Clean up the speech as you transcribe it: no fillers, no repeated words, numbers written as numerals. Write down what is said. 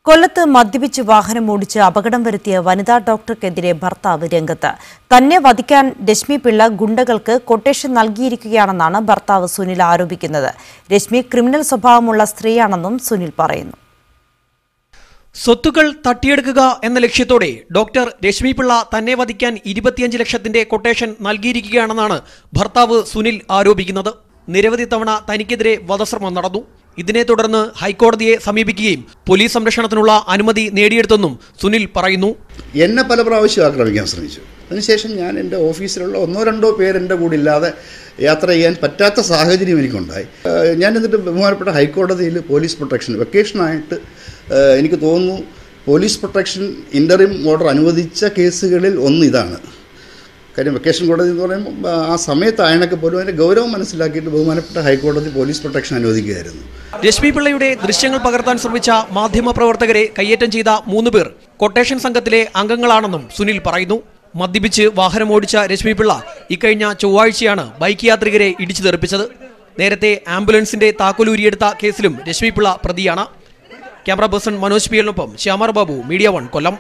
കൊല്ലത്ത് മദ്യപിച്ച് വാഹനമോടിച്ച് അപകടം വരുത്തിയ വനിതാ ഡോക്ടർക്കെതിരെ ഭർത്താവ് രംഗത്ത്. തന്നെ വധിക്കാൻ രശ്മി പിള്ള ഗുണ്ടകൾക്ക് കൊട്ടേഷൻ നൽകിയിരിക്കുകയാണെന്നാണ് ഭർത്താവ് സുനിൽ ആരോപിക്കുന്നത്. രശ്മി ക്രിമിനൽ സ്വഭാവമുള്ള സ്ത്രീയാണെന്നും സുനിൽ പറയുന്നു. സ്വത്തുക്കൾ തട്ടിയെടുക്കുക എന്ന ലക്ഷ്യത്തോടെ ഡോക്ടർ രശ്മി പിള്ള തന്നെ വധിക്കാൻ 25 ലക്ഷത്തിന്റെ കൊട്ടേഷൻ നൽകിയിരിക്കുകയാണെന്നാണ് ഭർത്താവ് സുനിൽ ആരോപിക്കുന്നത്. നിരവധി തവണ തനിക്കെതിരെ വധശ്രമം നടന്നു. ഇതിനെ തുടർന്ന് ഹൈക്കോടതിയെ സമീപിക്കുകയും പോലീസ് സംരക്ഷണത്തിനുള്ള അനുമതി നേടിയെടുത്തെന്നും സുനിൽ പറയുന്നു. എന്നെ പല പ്രാവശ്യം ആക്രമിക്കാൻ ശ്രമിച്ചു. അതിനുശേഷം ഞാൻ എൻ്റെ ഓഫീസിലുള്ള 1-2 പേര് എൻ്റെ കൂടെ ഇല്ലാതെ യാത്ര ചെയ്യാൻ പറ്റാത്ത സാഹചര്യം എനിക്കുണ്ടായി. ഞാൻ എന്നിട്ട് ബഹുമാനപ്പെട്ട ഹൈക്കോടതിയിൽ പോലീസ് പ്രൊട്ടക്ഷൻ വെക്കേഷനായിട്ട് എനിക്ക് തോന്നുന്നു പോലീസ് പ്രൊട്ടക്ഷൻ ഇൻ്ററിം ഓർഡർ അനുവദിച്ച കേസുകളിൽ ഒന്ന് ഇതാണ്. കാര്യം വെക്കേഷൻ കോടതി എന്ന് പറയുമ്പോൾ ആ സമയത്ത് അയാളൊക്കെ പോലും അതിൻ്റെ ഗൗരവം മനസ്സിലാക്കിയിട്ട് ബഹുമാനപ്പെട്ട ഹൈക്കോടതി പോലീസ് പ്രൊട്ടക്ഷൻ അനുവദിക്കുകയായിരുന്നു. രശ്മി പിള്ളയുടെ ദൃശ്യങ്ങൾ പകർത്താൻ ശ്രമിച്ച മാധ്യമപ്രവർത്തകരെ കയ്യേറ്റം ചെയ്ത 3 പേർ കൊട്ടേഷൻ സംഘത്തിലെ അംഗങ്ങളാണെന്നും സുനിൽ പറയുന്നു. മദ്യപിച്ച് വാഹനമോടിച്ച രശ്മി പിള്ള ഇക്കഴിഞ്ഞ ചൊവ്വാഴ്ചയാണ് ബൈക്ക് യാത്രികരെ ഇടിച്ചു തെറിപ്പിച്ചത്. നേരത്തെ ആംബുലൻസിന്റെ താക്കോലൂരിയെടുത്ത കേസിലും രശ്മി പിള്ള പ്രതിയാണ്. ക്യാമറ പേഴ്സൺ മനോജ് പിയലിനൊപ്പം ശ്യാമർ ബാബു, മീഡിയ 1 കൊല്ലം.